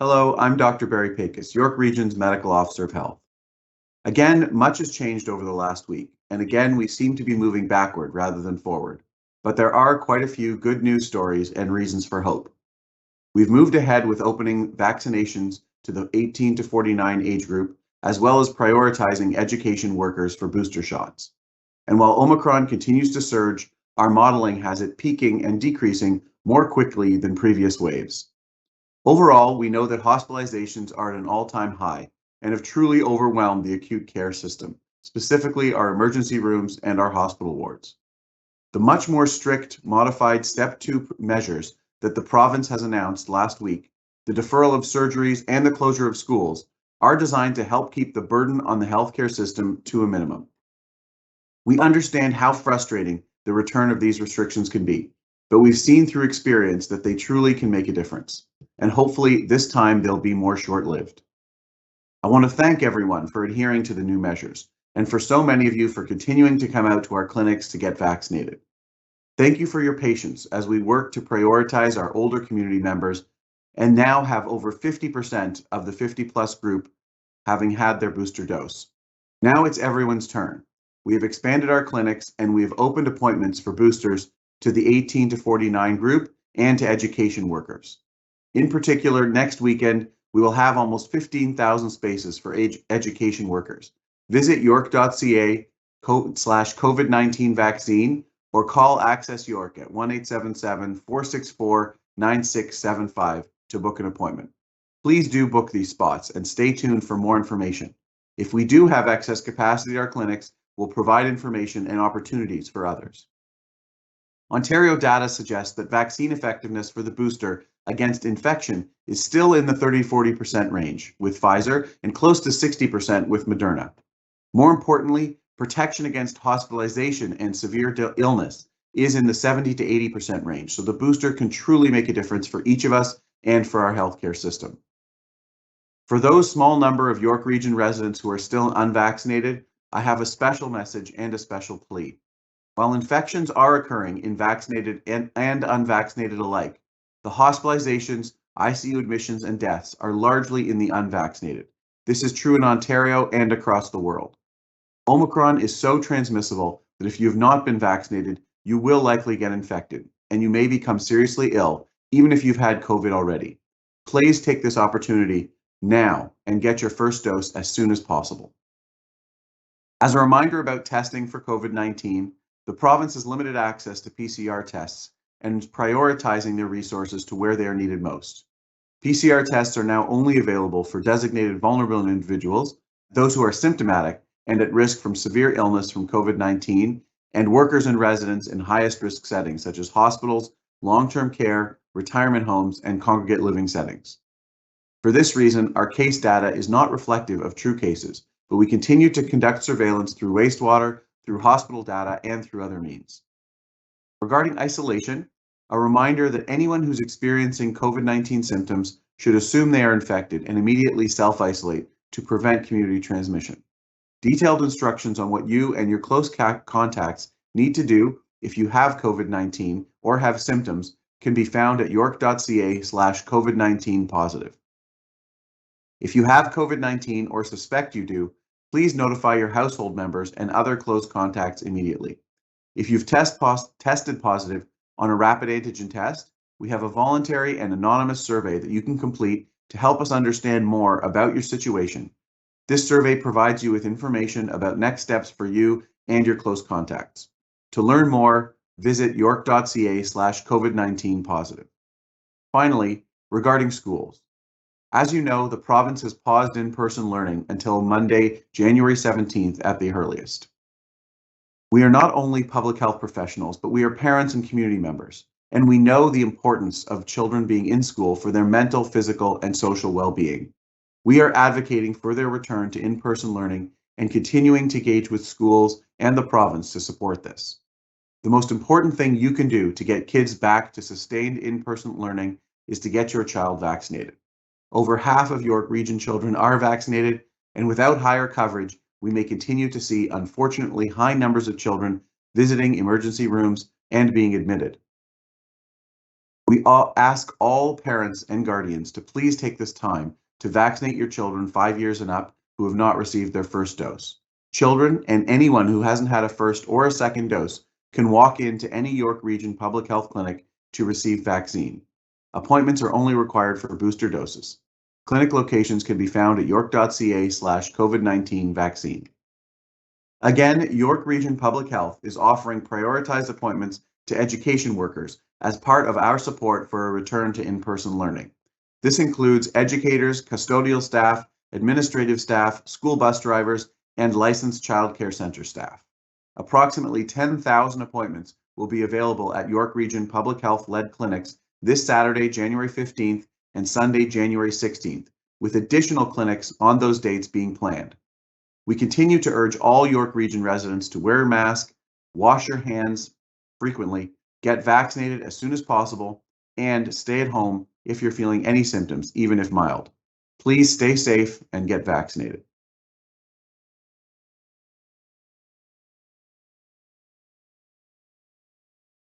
Hello, I'm Dr. Barry Pecos, York Region's Medical Officer of Health. Again, much has changed over the last week, and again, we seem to be moving backward rather than forward. But there are quite a few good news stories and reasons for hope. We've moved ahead with opening vaccinations to the 18 to 49 age group, as well as prioritizing education workers for booster shots. And while Omicron continues to surge, our modeling has it peaking and decreasing more quickly than previous waves. Overall, we know that hospitalizations are at an all-time high and have truly overwhelmed the acute care system, specifically our emergency rooms and our hospital wards. The much more strict modified Step 2 measures that the province has announced last week, the deferral of surgeries and the closure of schools, are designed to help keep the burden on the healthcare system to a minimum. We understand how frustrating the return of these restrictions can be, but we've seen through experience that they truly can make a difference. And hopefully this time they'll be more short-lived. I want to thank everyone for adhering to the new measures, and for so many of you for continuing to come out to our clinics to get vaccinated. Thank you for your patience as we work to prioritize our older community members and now have over 50% of the 50+ group having had their booster dose. Now it's everyone's turn. We have expanded our clinics and we have opened appointments for boosters to the 18 to 49 group and to education workers. In particular, next weekend, we will have almost 15,000 spaces for education workers. Visit york.ca/COVID-19 vaccine or call Access York at 1-877-464-9675 to book an appointment. Please do book these spots and stay tuned for more information. If we do have excess capacity at our clinics, we'll provide information and opportunities for others. Ontario data suggests that vaccine effectiveness for the booster against infection is still in the 30-40% range with Pfizer and close to 60% with Moderna. More importantly, protection against hospitalization and severe illness is in the 70 to 80% range, so the booster can truly make a difference for each of us and for our healthcare system. For those small number of York Region residents who are still unvaccinated, I have a special message and a special plea. While infections are occurring in vaccinated and unvaccinated alike, the hospitalizations, ICU admissions, and deaths are largely in the unvaccinated. This is true in Ontario and across the world. Omicron is so transmissible that if you have not been vaccinated, you will likely get infected, and you may become seriously ill, even if you've had COVID already. Please take this opportunity now and get your first dose as soon as possible. As a reminder about testing for COVID-19, the province has limited access to PCR tests and is prioritizing their resources to where they are needed most. PCR tests are now only available for designated vulnerable individuals, those who are symptomatic and at risk from severe illness from COVID-19, and workers and residents in highest risk settings such as hospitals, long-term care, retirement homes, and congregate living settings. For this reason, our case data is not reflective of true cases, but we continue to conduct surveillance through wastewater, through hospital data, and through other means. Regarding isolation, a reminder that anyone who's experiencing COVID-19 symptoms should assume they are infected and immediately self-isolate to prevent community transmission. Detailed instructions on what you and your close contacts need to do if you have COVID-19 or have symptoms can be found at york.ca/COVID-19 positive. If you have COVID-19 or suspect you do, please notify your household members and other close contacts immediately. If you've tested positive on a rapid antigen test, we have a voluntary and anonymous survey that you can complete to help us understand more about your situation. This survey provides you with information about next steps for you and your close contacts. To learn more, visit york.ca/COVID-19 positive. Finally, regarding schools. As you know, the province has paused in-person learning until Monday, January 17th at the earliest. We are not only public health professionals, but we are parents and community members, and we know the importance of children being in school for their mental, physical, and social well-being. We are advocating for their return to in-person learning and continuing to engage with schools and the province to support this. The most important thing you can do to get kids back to sustained in-person learning is to get your child vaccinated. Over half of York Region children are vaccinated, and without higher coverage, we may continue to see unfortunately high numbers of children visiting emergency rooms and being admitted. We all ask all parents and guardians to please take this time to vaccinate your children 5 years and up who have not received their first dose. Children and anyone who hasn't had a first or a second dose can walk into any York Region Public Health Clinic to receive vaccine. Appointments are only required for booster doses. Clinic locations can be found at york.ca/COVID-19 vaccine. Again, York Region Public Health is offering prioritized appointments to education workers as part of our support for a return to in-person learning. This includes educators, custodial staff, administrative staff, school bus drivers, and licensed child care center staff. Approximately 10,000 appointments will be available at York Region Public Health-led clinics this Saturday, January 15th and Sunday, January 16th, with additional clinics on those dates being planned. We continue to urge all York Region residents to wear a mask, wash your hands frequently, get vaccinated as soon as possible, and stay at home if you're feeling any symptoms, even if mild. Please stay safe and get vaccinated.